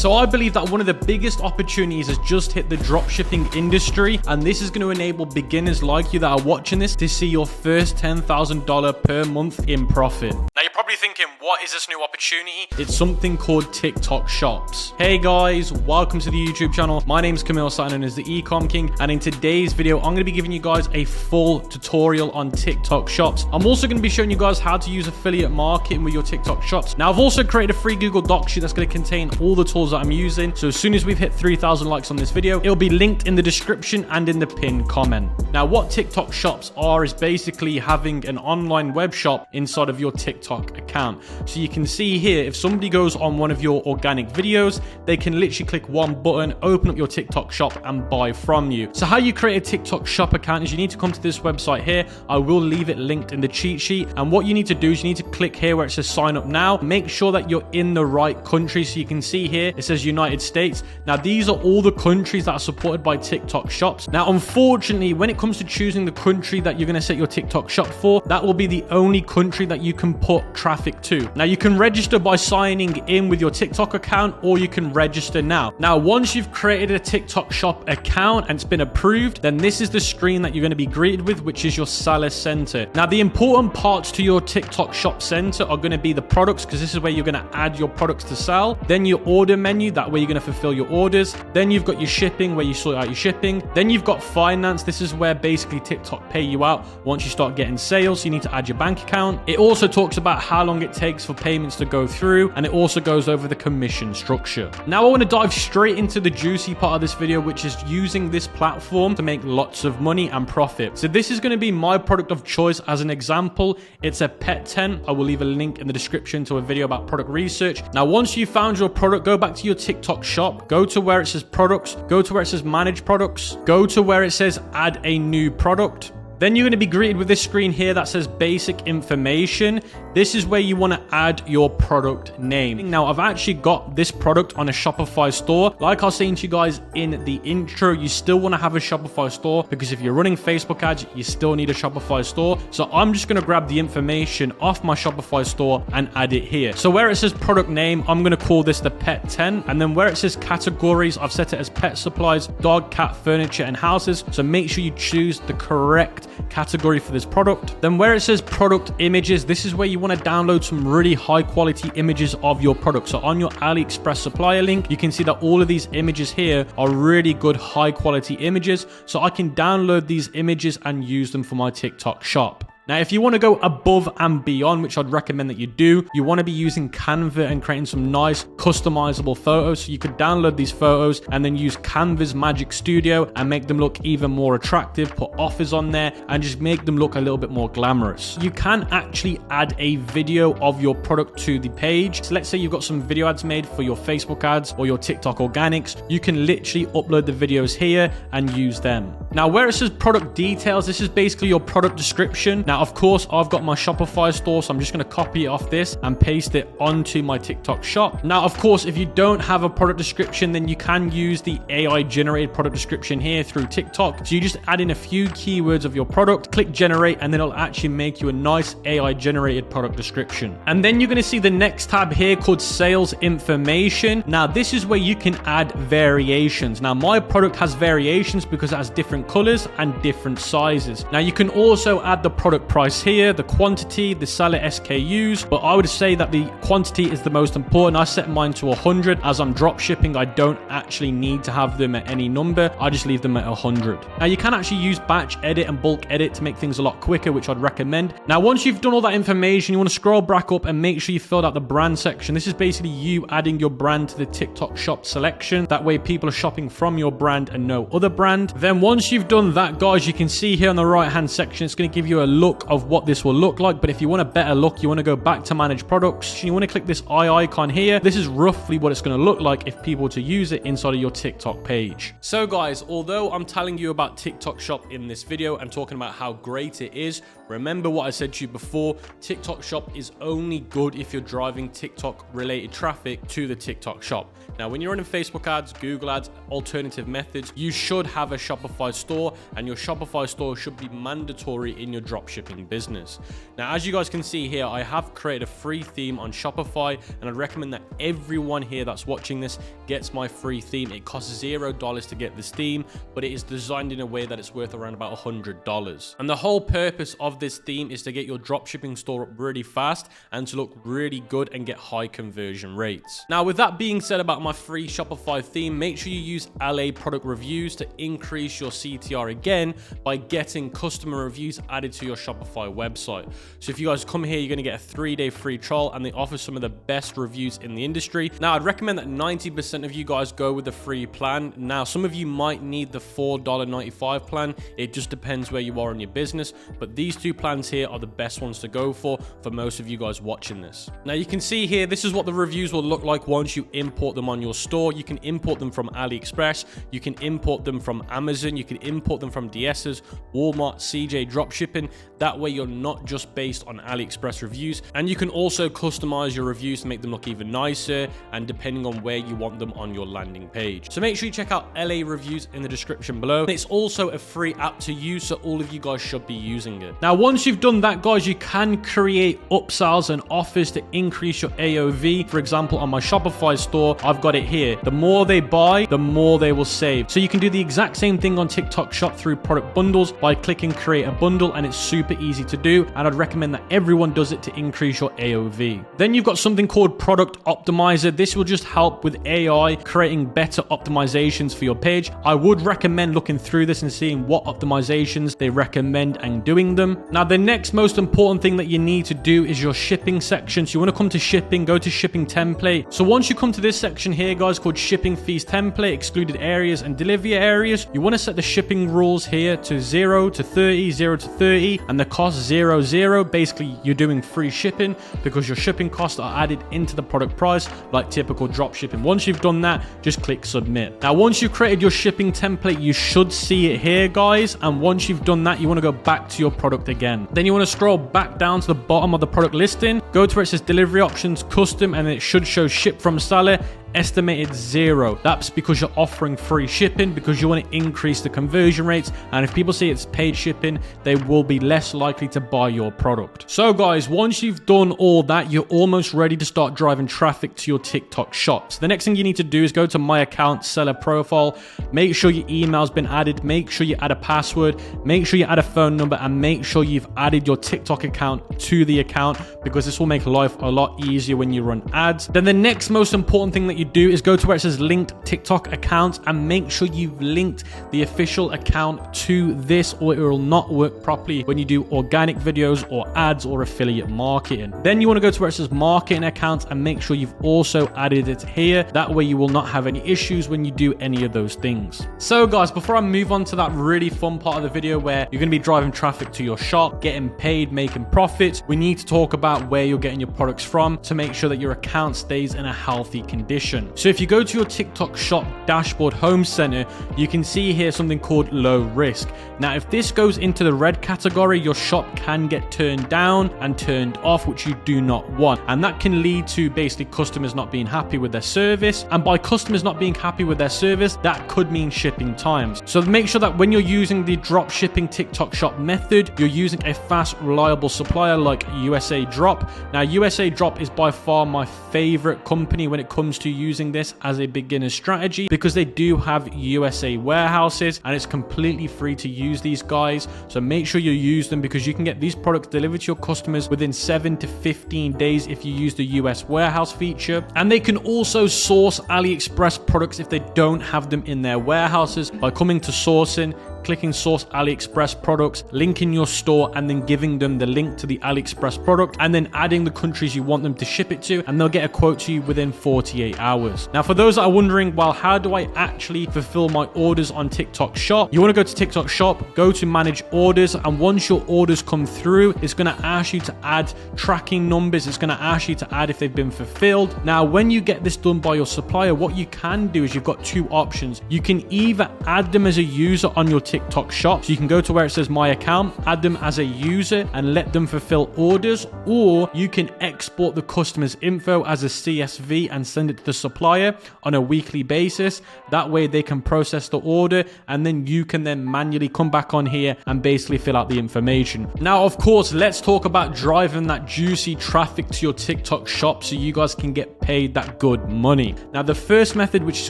So I believe that one of the biggest opportunities has just hit the dropshipping industry, and this is going to enable beginners like you that are watching this to see your first $10,000 per month in profit. Now you're probably thinking, what is this new opportunity? It's something called TikTok shops. Hey guys, welcome to the YouTube channel. My name is Camille, known as the ECOM King, and in today's video, I'm going to be giving you guys a full tutorial on TikTok shops. I'm also going to be showing you guys how to use affiliate marketing with your TikTok shops. Now I've also created a free Google Doc sheet that's going to contain all the tools that I'm using. So as soon as we've hit 3,000 likes on this video, it'll be linked in the description and in the pinned comment. Now what TikTok shops are is basically having an online web shop inside of your TikTok account. So you can see here, if somebody goes on one of your organic videos, they can literally click one button, open up your TikTok shop and buy from you. So how you create a TikTok shop account is you need to come to this website here. I will leave it linked in the cheat sheet. And what you need to do is you need to click here where it says sign up now. Make sure that you're in the right country. So you can see here, it says United States. Now these are all the countries that are supported by TikTok shops. Now, unfortunately, when it comes to choosing the country that you're going to set your TikTok shop for, that will be the only country that you can put traffic to. Now you can register by signing in with your TikTok account, or you can register now. Now, once you've created a TikTok shop account and it's been approved, then this is the screen that you're going to be greeted with, which is your seller center. Now, the important parts to your TikTok shop center are going to be the products, because this is where you're going to add your products to sell. Then your order menu, that way you're going to fulfill your orders. Then you've got your shipping, where you sort out your shipping. Then you've got finance. This is where basically TikTok pay you out once you start getting sales. So you need to add your bank account. It also talks about how long it takes for payments to go through, and it also goes over the commission structure. Now I want to dive straight into the juicy part of this video, which is using this platform to make lots of money and profit. So this is going to be my product of choice. As an example, it's a pet tent. I will leave a link in the description to a video about product research. Now once you found your product, go back to your TikTok shop, go to where it says products, go to where it says manage products, go to where it says add a new product. Then you're going to be greeted with this screen here that says basic information. This is where you want to add your product name. Now, I've actually got this product on a Shopify store. Like I was saying to you guys in the intro, you still want to have a Shopify store, because if you're running Facebook ads, you still need a Shopify store. So I'm just going to grab the information off my Shopify store and add it here. So where it says product name, I'm going to call this the pet tent. And then where it says categories, I've set it as pet supplies, dog, cat, furniture, and houses. So make sure you choose the correct category for this product. Then where it says product images, this is where you want to download some really high quality images of your product. So on your AliExpress supplier link, you can see that all of these images here are really good high quality images. So I can download these images and use them for my TikTok shop. Now, if you want to go above and beyond, which I'd recommend that you do, you want to be using Canva and creating some nice customizable photos. So you could download these photos and then use Canva's Magic Studio and make them look even more attractive, put offers on there, and just make them look a little bit more glamorous. You can actually add a video of your product to the page. So let's say you've got some video ads made for your Facebook ads or your TikTok organics. You can literally upload the videos here and use them. Now, where it says product details, this is basically your product description. Now, of course, I've got my Shopify store, so I'm just going to copy it off this and paste it onto my TikTok shop. Now, of course, if you don't have a product description, then you can use the AI generated product description here through TikTok. So you just add in a few keywords of your product, click generate, and then it'll actually make you a nice AI generated product description. And then you're going to see the next tab here called sales information. Now, this is where you can add variations. Now, my product has variations because it has different colors and different sizes. Now, you can also add the product price here, the quantity, the seller SKUs, but I would say that the quantity is the most important. I set mine to 100. As I'm drop shipping, I don't actually need to have them at any number. I just leave them at 100. Now you can actually use batch edit and bulk edit to make things a lot quicker, which I'd recommend. Now, once you've done all that information, you want to scroll back up and make sure you filled out the brand section. This is basically you adding your brand to the TikTok shop selection. That way people are shopping from your brand and no other brand. Then once you've done that, guys, you can see here on the right hand section, it's going to give you a look of what this will look like. But if you want a better look, you want to go back to manage products. You want to click this eye icon here. This is roughly what it's going to look like if people were to use it inside of your TikTok page. So guys, although I'm telling you about TikTok shop in this video and talking about how great it is, remember what I said to you before. TikTok shop is only good if you're driving TikTok related traffic to the TikTok shop. Now, when you're running Facebook ads, Google ads, alternative methods, you should have a Shopify store, and your Shopify store should be mandatory in your dropshipping business. Now, as you guys can see here, I have created a free theme on Shopify, and I'd recommend that everyone here that's watching this gets my free theme. It costs $0 to get this theme, but it is designed in a way that it's worth around about $100. And the whole purpose of this theme is to get your dropshipping store up really fast and to look really good and get high conversion rates. Now, with that being said about my free Shopify theme, make sure you use LA product reviews to increase your CTR again by getting customer reviews added to your Shopify website. So if you guys come here, you're going to get a 3-day free trial, and they offer some of the best reviews in the industry. Now, I'd recommend that 90% of you guys go with the free plan. Now, some of you might need the $4.95 plan. It just depends where you are in your business, but these two plans here are the best ones to go for most of you guys watching this. Now, you can see here, this is what the reviews will look like once you import them on your store. You can import them from AliExpress, you can import them from Amazon, you can import them from Biaheza, Walmart, CJ Dropshipping. That way you're not just based on AliExpress reviews, and you can also customize your reviews to make them look even nicer and depending on where you want them on your landing page. So make sure you check out LA reviews in the description below. It's also a free app to use, so all of you guys should be using it. Now, once you've done that, guys, you can create upsells and offers to increase your AOV. For example, on my Shopify store, I've got it here. The more they buy, the more they will save. So you can do the exact same thing on TikTok Shop through product bundles by clicking create a bundle, and it's super easy to do, and I'd recommend that everyone does it to increase your AOV. Then you've got something called Product Optimizer. This will just help with AI creating better optimizations for your page. I would recommend looking through this and seeing what optimizations they recommend and doing them. Now, the next most important thing that you need to do is your shipping section. So you want to come to shipping, go to shipping template. So once you come to this section here, guys, called shipping fees template, excluded areas and delivery areas, you want to set the shipping rules here to 0 to 30, 0 to 30, and the cost 0, 0. Basically, you're doing free shipping because your shipping costs are added into the product price like typical drop shipping. Once you've done that, just click submit. Now, once you've created your shipping template, you should see it here, guys. And once you've done that, you want to go back to your product again. Then you want to scroll back down to the bottom of the product listing, go to where it says delivery options, custom, and it should show ship from seller. Estimated 0. That's because you're offering free shipping, because you want to increase the conversion rates, and if people see it's paid shipping, they will be less likely to buy your product. So guys, once you've done all that, you're almost ready to start driving traffic to your TikTok shop. So the next thing you need to do is go to my account seller profile, make sure your email's been added, make sure you add a password, make sure you add a phone number, and make sure you've added your TikTok account to the account, because this will make life a lot easier when you run ads. Then the next most important thing that you do is go to where it says linked TikTok account, and make sure you've linked the official account to this, or it will not work properly when you do organic videos or ads or affiliate marketing. Then you want to go to where it says marketing account and make sure you've also added it here. That way you will not have any issues when you do any of those things. So guys, before I move on to that really fun part of the video where you're going to be driving traffic to your shop, getting paid, making profits, we need to talk about where you're getting your products from to make sure that your account stays in a healthy condition. So if you go to your TikTok shop dashboard home center, you can see here something called low risk. Now, if this goes into the red category, your shop can get turned down and turned off, which you do not want. And that can lead to basically customers not being happy with their service. And by customers not being happy with their service, that could mean shipping times. So make sure that when you're using the drop shipping TikTok shop method, you're using a fast, reliable supplier like USA Drop. Now, USA Drop is by far my favorite company when it comes to using this as a beginner strategy, because they do have USA warehouses and it's completely free to use these guys. So make sure you use them, because you can get these products delivered to your customers within 7 to 15 days if you use the US warehouse feature. And they can also source AliExpress products if they don't have them in their warehouses by coming to sourcing, clicking source AliExpress products, linking your store, and then giving them the link to the AliExpress product, and then adding the countries you want them to ship it to, and they'll get a quote to you within 48 hours. Now, for those that are wondering, well, how do I actually fulfill my orders on TikTok Shop? You want to go to TikTok Shop, go to manage orders, and once your orders come through, it's going to ask you to add tracking numbers. It's going to ask you to add if they've been fulfilled. Now, when you get this done by your supplier, what you can do is you've got two options. You can either add them as a user on your TikTok shop. So you can go to where it says my account, add them as a user and let them fulfill orders, or you can export the customer's info as a CSV and send it to the supplier on a weekly basis. That way they can process the order, and then you can then manually come back on here and basically fill out the information. Now, of course, let's talk about driving that juicy traffic to your TikTok shop so you guys can get paid that good money. Now, the first method, which is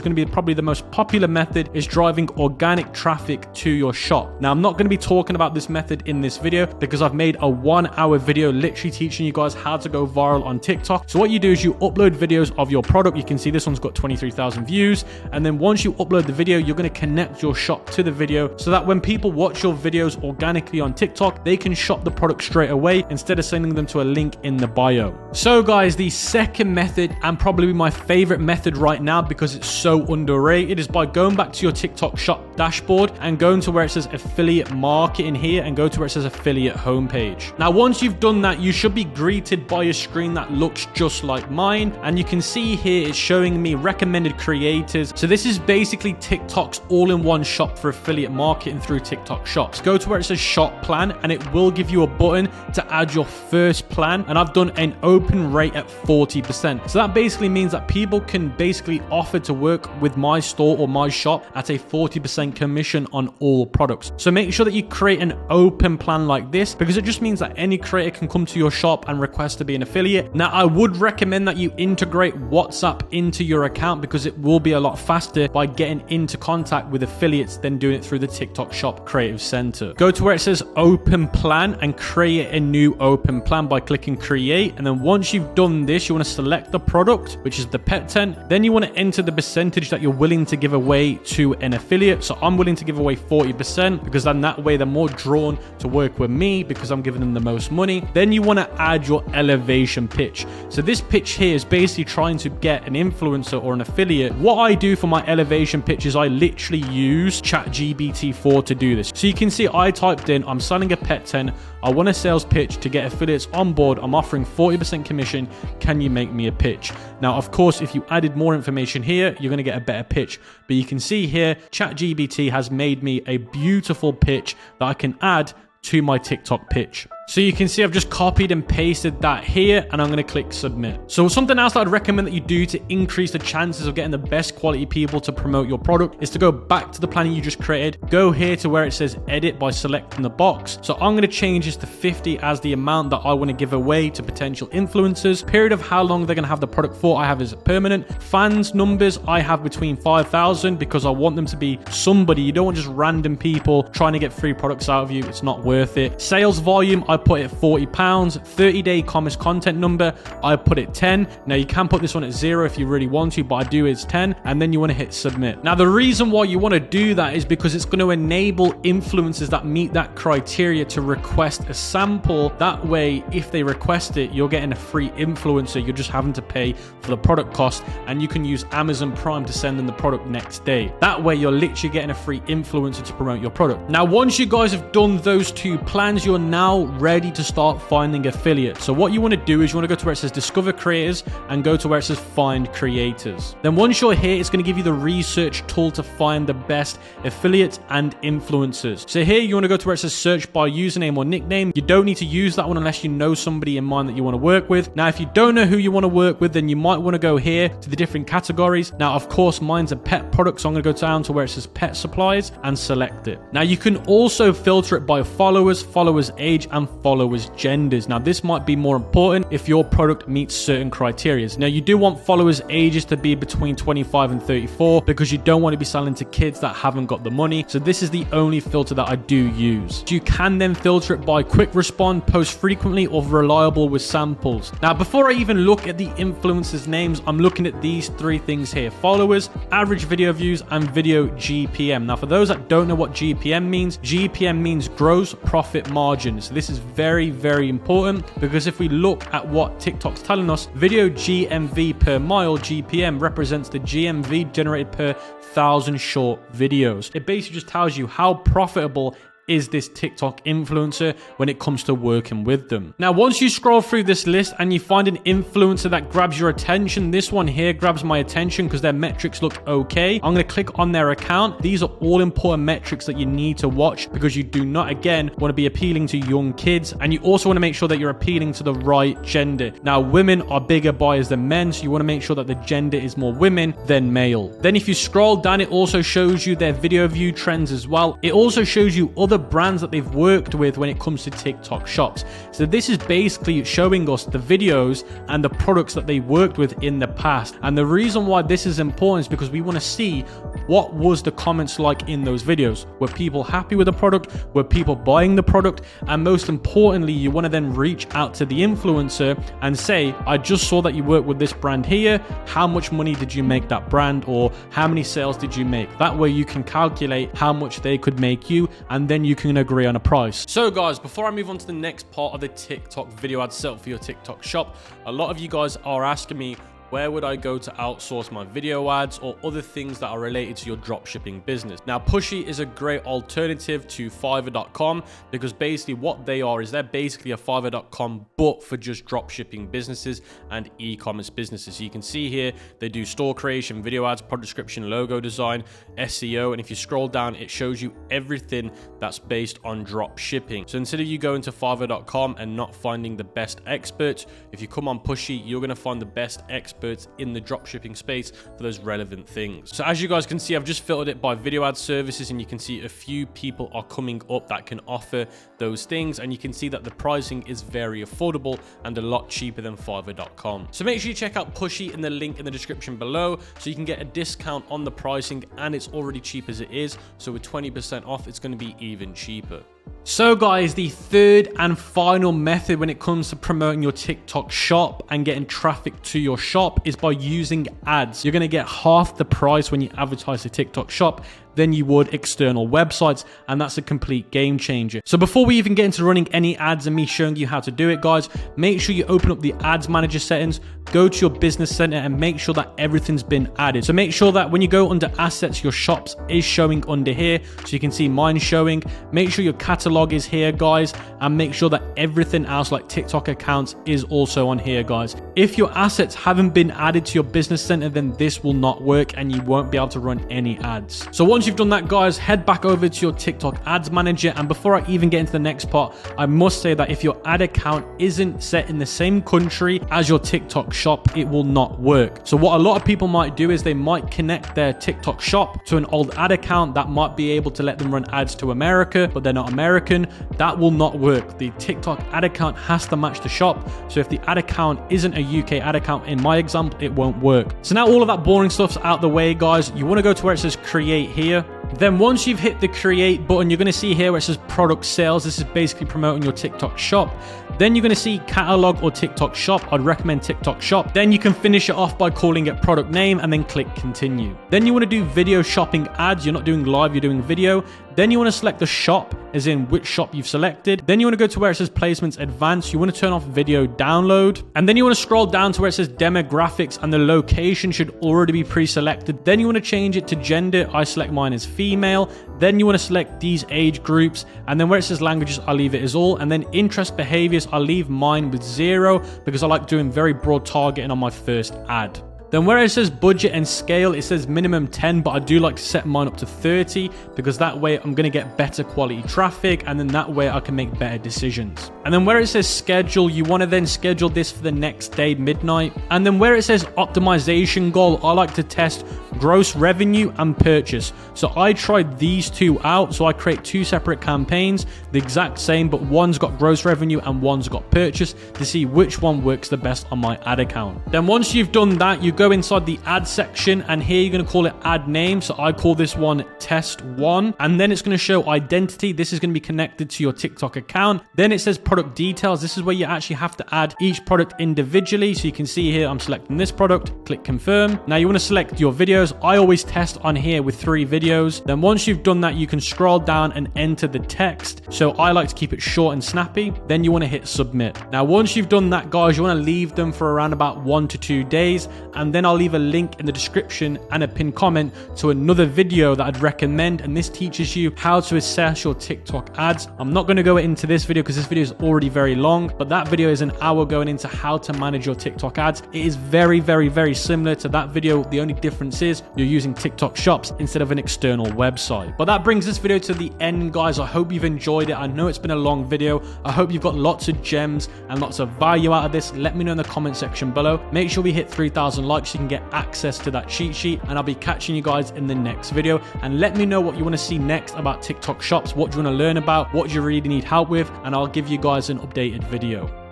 going to be probably the most popular method, is driving organic traffic to your shop. Now, I'm not going to be talking about this method in this video because I've made a 1-hour video literally teaching you guys how to go viral on TikTok. So what you do is you upload videos of your product. You can see this one's got 23,000 views. And then once you upload the video, you're going to connect your shop to the video so that when people watch your videos organically on TikTok, they can shop the product straight away instead of sending them to a link in the bio. So guys, the second method, and probably my favorite method right now because it's so underrated, is by going back to your TikTok shop dashboard and going to where it says affiliate marketing here and go to where it says affiliate homepage. Now, once you've done that, you should be greeted by a screen that looks just like mine. And you can see here it's showing me recommended creators. So this is basically TikTok's all-in-one shop for affiliate marketing through TikTok shops. Go to where it says shop plan and it will give you a button to add your first plan. And I've done an open rate at 40%. So that basically means that people can basically offer to work with my store or my shop at a 40% commission on all products. So make sure that you create an open plan like this because it just means that any creator can come to your shop and request to be an affiliate. Now, I would recommend that you integrate WhatsApp into your account because it will be a lot faster by getting into contact with affiliates than doing it through the TikTok shop creative center. Go to where it says open plan and create a new open plan by clicking create. And then once you've done this, you want to select the product, which is the pet tent. Then you want to enter the percentage that you're willing to give away to an affiliate. So I'm willing to give away 40% because then that way they're more drawn to work with me because I'm giving them the most money. Then you want to add your elevation pitch. So this pitch here is basically trying to get an influencer or an affiliate. What I do for my elevation pitch is I literally use ChatGPT-4 to do this. So you can see I typed in, I'm selling a pet tent. I want a sales pitch to get affiliates on board. I'm offering 40% commission. Can you make me a pitch? Now, of course, if you added more information here, you're going to get a better pitch. But you can see here, ChatGPT has made me a beautiful pitch that I can add to my TikTok pitch. So you can see I've just copied and pasted that here and I'm going to click submit. So something else that I'd recommend that you do to increase the chances of getting the best quality people to promote your product is to go back to the planning you just created. Go here to where it says edit by selecting the box. So I'm going to change this to 50 as the amount that I want to give away to potential influencers. Period of how long they're going to have the product for I have is permanent. Fans numbers I have between 5,000 because I want them to be somebody. You don't want just random people trying to get free products out of you. It's not worth it. Sales volume I put it at £40. 30-day e-commerce content number I put it 10. Now you can put this one at 0 if you really want to, but I do is 10, and then you want to hit submit. Now the reason why you want to do that is because it's going to enable influencers that meet that criteria to request a sample. That way, if they request it, you're getting a free influencer. You're just having to pay for the product cost, and you can use Amazon Prime to send them the product next day. That way you're literally getting a free influencer to promote your product. Now once you guys have done those two plans, you're now ready to start finding affiliates. So what you want to do is you want to go to where it says discover creators and go to where it says find creators. Then once you're here, it's going to give you the research tool to find the best affiliates and influencers. So here you want to go to where it says search by username or nickname. You don't need to use that one unless you know somebody in mind that you want to work with. Now if you don't know who you want to work with, then you might want to go here to the different categories. Now of course mine's a pet product, so I'm going to go down to where it says pet supplies and select it. Now you can also filter it by followers, followers age, and followers genders. Now this might be more important if your product meets certain criteria. Now you do want followers ages to be between 25 and 34 because you don't want to be selling to kids that haven't got the money. So this is the only filter that I do use. You can then filter it by quick respond, post frequently, or reliable with samples. Now before I even look at the influencers names, I'm looking at these three things here: followers, average video views, and video GPM. Now for those that don't know what GPM means gross profit margin. So this is very, very important because if we look at what TikTok's telling us, video GMV per mile, GPM, represents the GMV generated per 1,000 short videos. It basically just tells you how profitable is this TikTok influencer when it comes to working with them. Now, once you scroll through this list and you find an influencer that grabs your attention, this one here grabs my attention because their metrics look okay. I'm going to click on their account. These are all important metrics that you need to watch because you do not, again, want to be appealing to young kids, and you also want to make sure that you're appealing to the right gender. Now, women are bigger buyers than men, so you want to make sure that the gender is more women than male. Then if you scroll down, it also shows you their video view trends as well. It also shows you other brands that they've worked with when it comes to TikTok shops. So this is basically showing us the videos and the products that they worked with in the past. And the reason why this is important is because we want to see what was the comments like in those videos. Were people happy with the product? Were people buying the product? And most importantly, you want to then reach out to the influencer and say, I just saw that you work with this brand here. How much money did you make that brand, or how many sales did you make? That way you can calculate how much they could make you, and then you can agree on a price. So guys, before I move on to the next part of the TikTok video ad setup for your TikTok shop, a lot of you guys are asking me, where would I go to outsource my video ads or other things that are related to your dropshipping business? Now, Pushy is a great alternative to Fiverr.com because basically what they are is they're basically a Fiverr.com but for just dropshipping businesses and e-commerce businesses. So you can see here, they do store creation, video ads, product description, logo design, SEO, and if you scroll down, it shows you everything that's based on dropshipping. So instead of you going to Fiverr.com and not finding the best experts, if you come on Pushy, you're going to find the best experts in the dropshipping space for those relevant things. So as you guys can see, I've just filtered it by video ad services, and you can see a few people are coming up that can offer those things, and you can see that the pricing is very affordable and a lot cheaper than Fiverr.com. So make sure you check out Pushy in the link in the description below so you can get a discount on the pricing, and it's already cheap as it is, so with 20% off it's going to be even cheaper. So guys, the third and final method when it comes to promoting your TikTok shop and getting traffic to your shop is by using ads. You're going to get half the price when you advertise a TikTok shop than you would external websites, and that's a complete game changer. So before we even get into running any ads and me showing you how to do it, guys, make sure you open up the ads manager settings, go to your business center, and make sure that everything's been added. So make sure that when you go under assets, your shops is showing under here, so you can see mine showing. Make sure your catalog is here, guys, and make sure that everything else like TikTok accounts is also on here, guys. If your assets haven't been added to your business center, then this will not work and you won't be able to run any ads. So once you've done that, guys, head back over to your TikTok ads manager. And before I even get into the next part, I must say that if your ad account isn't set in the same country as your TikTok shop, it will not work. So what a lot of people might do is they might connect their TikTok shop to an old ad account that might be able to let them run ads to America, but they're not American. That will not work. The TikTok ad account has to match the shop. So if the ad account isn't a UK ad account, in my example, it won't work. So now all of that boring stuff's out the way, guys. You want to go to where it says create here. Then once you've hit the create button, you're going to see here where it says product sales. This is basically promoting your TikTok shop. Then you're going to see catalog or TikTok shop. I'd recommend TikTok shop. Then you can finish it off by calling it product name and then click continue. Then you want to do video shopping ads. You're not doing live, you're doing video. Then you want to select the shop, as in which shop you've selected. Then you want to go to where it says placements advanced. You want to turn off video download. And then you want to scroll down to where it says demographics, and the location should already be pre-selected. Then you want to change it to gender. I select mine as female. Then you want to select these age groups. And then where it says languages, I'll leave it as all. And then interest behaviors, I'll leave mine with 0 because I like doing very broad targeting on my first ad. Then where it says budget and scale, it says minimum 10, but I do like to set mine up to 30 because that way I'm going to get better quality traffic, and then that way I can make better decisions. And then where it says schedule, you want to then schedule this for the next day, midnight. And then where it says optimization goal, I like to test gross revenue and purchase. So I tried these two out. So I create two separate campaigns, the exact same, but one's got gross revenue and one's got purchase to see which one works the best on my ad account. Then once you've done that, you go inside the ad section, and here you're going to call it ad name. So I call this one test 1, and then it's going to show identity. This is going to be connected to your TikTok account. Then it says product details. This is where you actually have to add each product individually. So you can see here I'm selecting this product, click confirm. Now you want to select your videos. I always test on here with 3 videos. Then once you've done that, you can scroll down and enter the text. So I like to keep it short and snappy. Then you want to hit submit. Now once you've done that, guys, you want to leave them for around about 1 to 2 days, and and then I'll leave a link in the description and a pinned comment to another video that I'd recommend, and this teaches you how to assess your TikTok ads. I'm not going to go into this video because this video is already very long, but that video is an hour going into how to manage your TikTok ads. It is very, very, very similar to that video. The only difference is you're using TikTok shops instead of an external website. But that brings this video to the end, guys. I hope you've enjoyed it. I know it's been a long video. I hope you've got lots of gems and lots of value out of this. Let me know in the comment section below. Make sure we hit 3,000 likes so you can get access to that cheat sheet, and I'll be catching you guys in the next video. And let me know what you want to see next about TikTok shops. What do you want to learn about? What do you really need help with? And I'll give you guys an updated video.